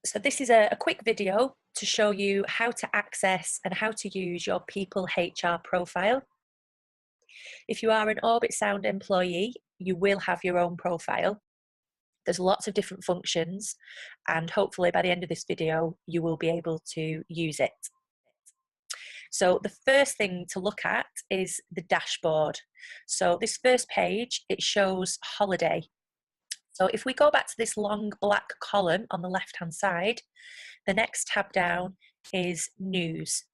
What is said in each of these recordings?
So this is a quick video to show you how to access and how to use your People HR profile. If you are an Orbit Sound employee, you will have your own profile. There's lots of different functions, and hopefully by the end of this video, you will be able to use it. So the first thing to look at is the dashboard. So this first page, it shows holiday. So if we go back to this long black column on the left-hand side, the next tab down is news.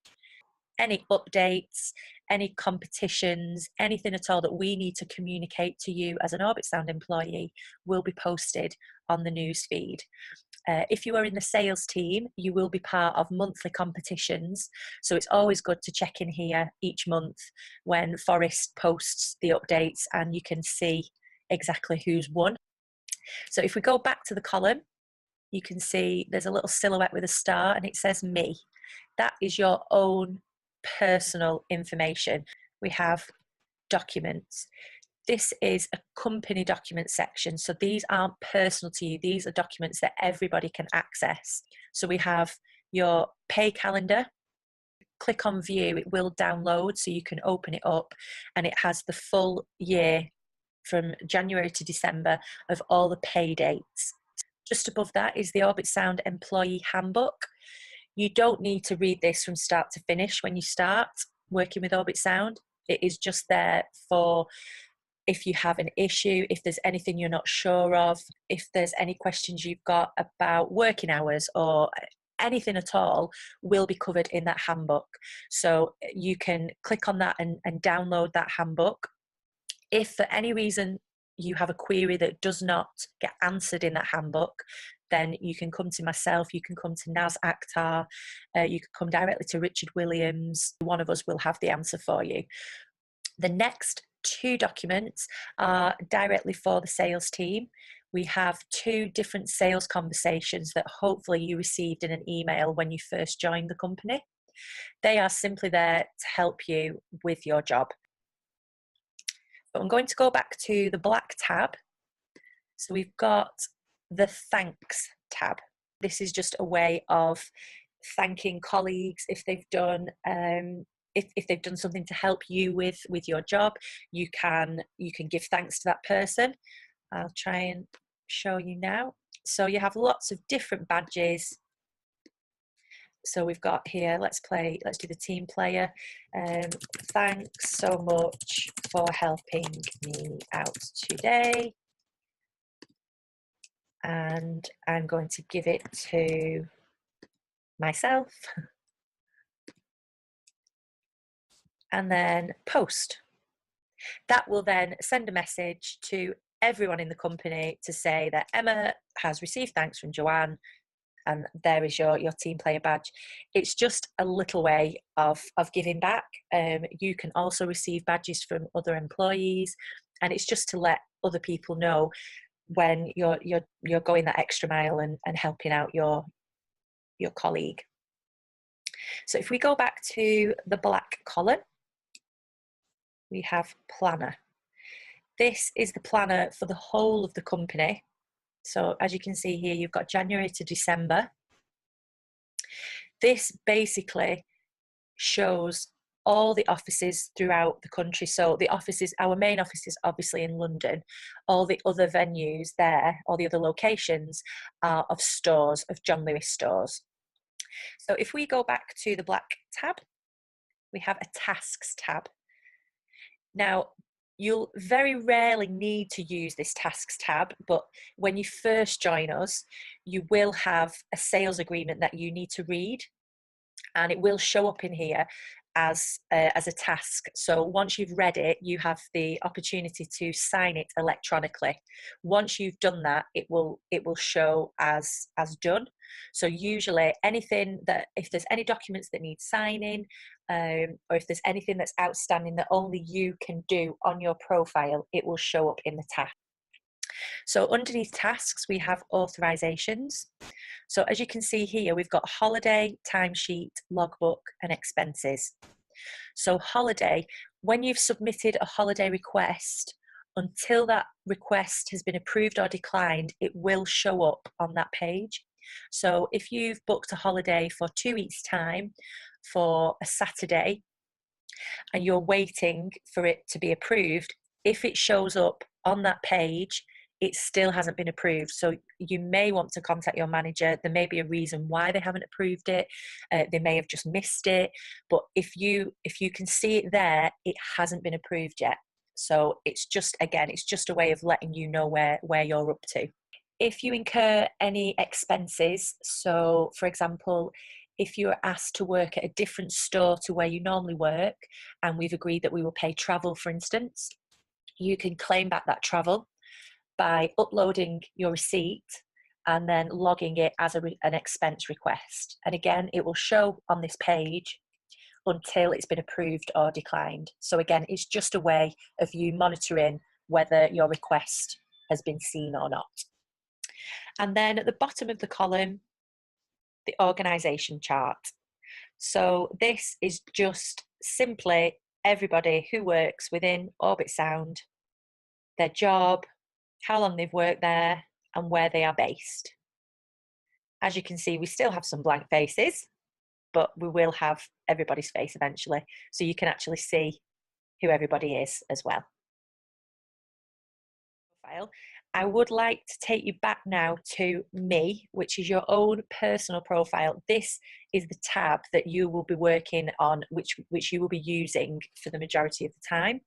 Any updates, any competitions, anything at all that we need to communicate to you as an Orbit Sound employee will be posted on the news feed. If you are in the sales team, you will be part of monthly competitions. So it's always good to check in here each month when Forest posts the updates and you can see exactly who's won. So if we go back to the column, you can see there's a little silhouette with a star and it says me. That is your own personal information. We have documents. This is a company document section. So these aren't personal to you. These are documents that everybody can access. So we have your pay calendar. Click on view, it will download so you can open it up, and it has the full year from January to December of all the pay dates. Just above that is the Orbit Sound Employee Handbook. You don't need to read this from start to finish when you start working with Orbit Sound. It is just there for if you have an issue, if there's anything you're not sure of, if there's any questions you've got about working hours or anything at all, will be covered in that handbook. So you can click on that and download that handbook. If for any reason you have a query that does not get answered in that handbook, then you can come to myself, you can come to Naz Akhtar, you can come directly to Richard Williams. One of us will have the answer for you. The next two documents are directly for the sales team. We have two different sales conversations that hopefully you received in an email when you first joined the company. They are simply there to help you with your job. But I'm going to go back to the black tab. So we've got the thanks tab. This is just a way of thanking colleagues if they've done if they've done something to help you with your job. You can give thanks to that person. I'll try and show you now. So you have lots of different badges. So we've got here, let's do the team player. Thanks so much for helping me out today. And I'm going to give it to myself. And then post. That will then send a message to everyone in the company to say that Emma has received thanks from Joanne, and there is your team player badge. It's just a little way of giving back. You can also receive badges from other employees, and it's just to let other people know when you're going that extra mile and helping out your colleague. So if we go back to the black column, we have planner. This is the planner for the whole of the company. So as you can see here, you've got January to December. This basically shows all the offices throughout the country. So the offices, our main office is obviously in London. All the other venues there, all the other locations are of stores, of John Lewis stores. So if we go back to the black tab, we have a tasks tab. Now, you'll very rarely need to use this tasks tab, but when you first join us, you will have a sales agreement that you need to read, and it will show up in here as a task. So once you've read it, you have the opportunity to sign it electronically. Once you've done that, it will show as done. So usually anything that, if there's any documents that need signing, or if there's anything that's outstanding that only you can do on your profile, it will show up in the task. So underneath tasks, we have authorisations. So as you can see here, we've got holiday, timesheet, logbook, and expenses. So holiday, when you've submitted a holiday request, until that request has been approved or declined, it will show up on that page. So if you've booked a holiday for 2 weeks' time for a Saturday and you're waiting for it to be approved, if it shows up on that page, it still hasn't been approved. So you may want to contact your manager. There may be a reason why they haven't approved it. They may have just missed it. But if you can see it there, it hasn't been approved yet. So it's just, again, it's just a way of letting you know where you're up to. If you incur any expenses, so for example, if you're asked to work at a different store to where you normally work, and we've agreed that we will pay travel, for instance, you can claim back that travel by uploading your receipt and then logging it as an expense request. And again, it will show on this page until it's been approved or declined. So again, it's just a way of you monitoring whether your request has been seen or not. And then at the bottom of the column, the organisation chart. So this is just simply everybody who works within Orbit Sound, their job, how long they've worked there, and where they are based. As you can see, we still have some blank faces, but we will have everybody's face eventually, so you can actually see who everybody is as well. I would like to take you back now to Me, which is your own personal profile. This is the tab that you will be working on, which you will be using for the majority of the time.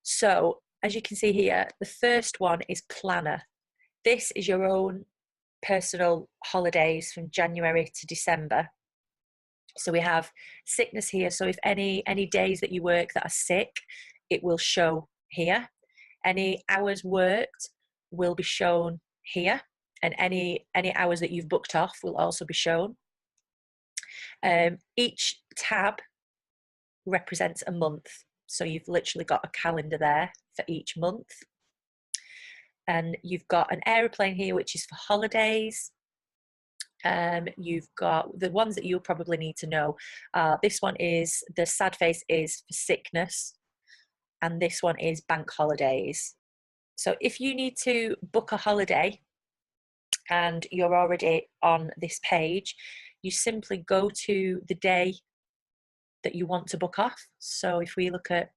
So as you can see here, the first one is Planner. This is your own personal holidays from January to December. So we have sickness here. So if any days that you work that are sick, it will show here. Any hours worked will be shown here, and any hours that you've booked off will also be shown. Each tab represents a month. So you've literally got a calendar there for each month. And you've got an aeroplane here, which is for holidays. You've got the ones that you'll probably need to know. This one is, the sad face is for sickness, and this one is bank holidays. So if you need to book a holiday and you're already on this page, you simply go to the day that you want to book off. So if we look at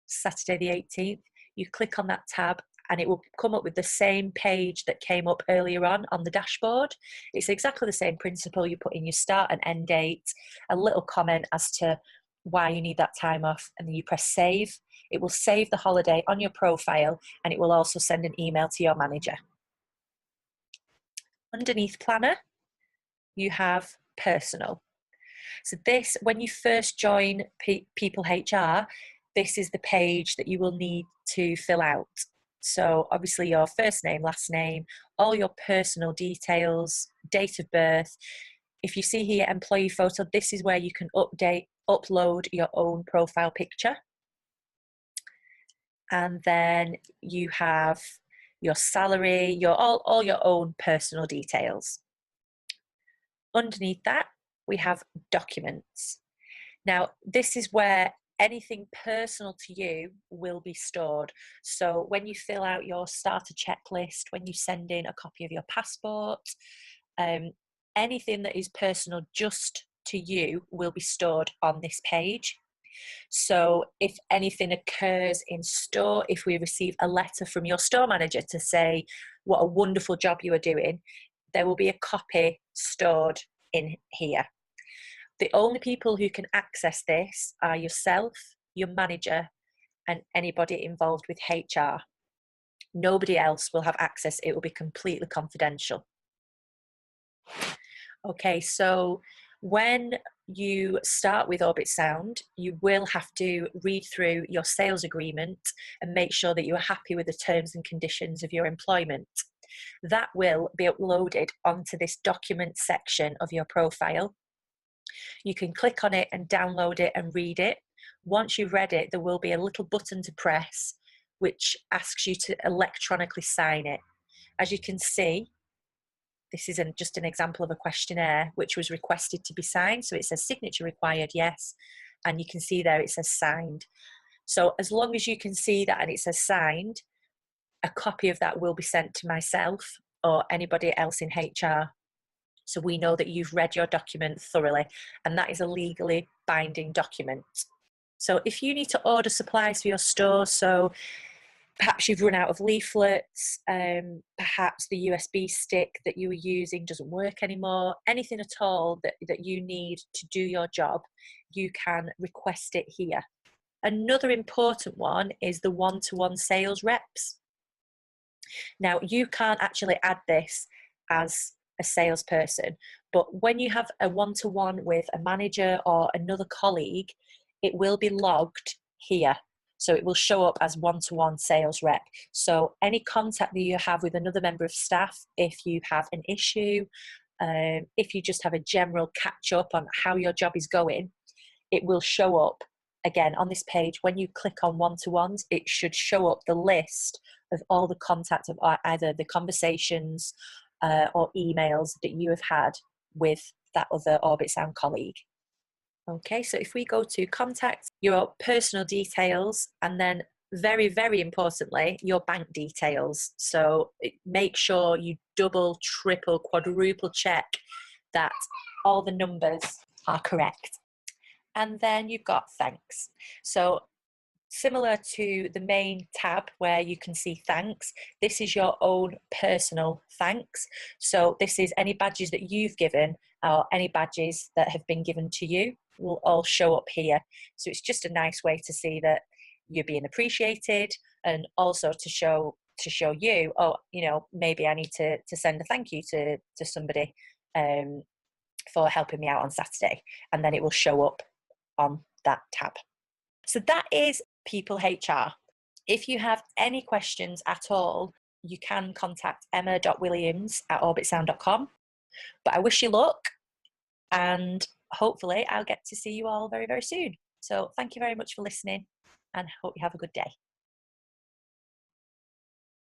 Saturday the 18th, you click on that tab and it will come up with the same page that came up earlier on the dashboard. It's exactly the same principle. You put in your start and end date, a little comment as to why you need that time off, and then you press save. It will save the holiday on your profile, and it will also send an email to your manager. Underneath Planner, you have Personal. So this, when you first join People HR, this is the page that you will need to fill out. So obviously your first name, last name, all your personal details, date of birth. If you see here employee photo, this is where you can upload your own profile picture. And then you have your salary, all your own personal details. Underneath that, we have documents. Now, this is where anything personal to you will be stored. So when you fill out your starter checklist, when you send in a copy of your passport, anything that is personal just to you will be stored on this page. So if anything occurs in store, if we receive a letter from your store manager to say what a wonderful job you are doing, there will be a copy stored in here. The only people who can access this are yourself, your manager, and anybody involved with HR. Nobody else will have access. It will be completely confidential. Okay, so when you start with Orbit Sound, you will have to read through your sales agreement and make sure that you are happy with the terms and conditions of your employment. That will be uploaded onto this document section of your profile. You can click on it and download it and read it. Once you've read it, there will be a little button to press which asks you to electronically sign it. As you can see, this is just an example of a questionnaire which was requested to be signed. So it says signature required, yes. And you can see there it says signed. So as long as you can see that and it says signed, a copy of that will be sent to myself or anybody else in HR. So we know that you've read your document thoroughly, and that is a legally binding document. So if you need to order supplies for your store, so perhaps you've run out of leaflets, perhaps the USB stick that you were using doesn't work anymore, anything at all that you need to do your job, you can request it here. Another important one is the one-to-one sales reps. Now, you can't actually add this as a salesperson, but when you have a one-to-one with a manager or another colleague, it will be logged here. So it will show up as one-to-one sales rep. So any contact that you have with another member of staff, if you have an issue, if you just have a general catch up on how your job is going, it will show up again on this page. When you click on one-to-ones, it should show up the list of all the contacts of either the conversations or emails that you have had with that other Orbit Sound colleague. Okay, so if we go to contact, your personal details, and then very, very importantly, your bank details. So make sure you double, triple, quadruple check that all the numbers are correct. And then you've got thanks. So similar to the main tab where you can see thanks, this is your own personal thanks. So this is any badges that you've given or any badges that have been given to you will all show up here. So it's just a nice way to see that you're being appreciated, and also to show you, oh, you know, maybe I need to send a thank you to somebody for helping me out on Saturday, and then it will show up on that tab. So that is People HR. If you have any questions at all, you can contact emma.williams@orbitsound.com. But I wish you luck, and hopefully I'll get to see you all very, very soon. So thank you very much for listening, and hope you have a good day.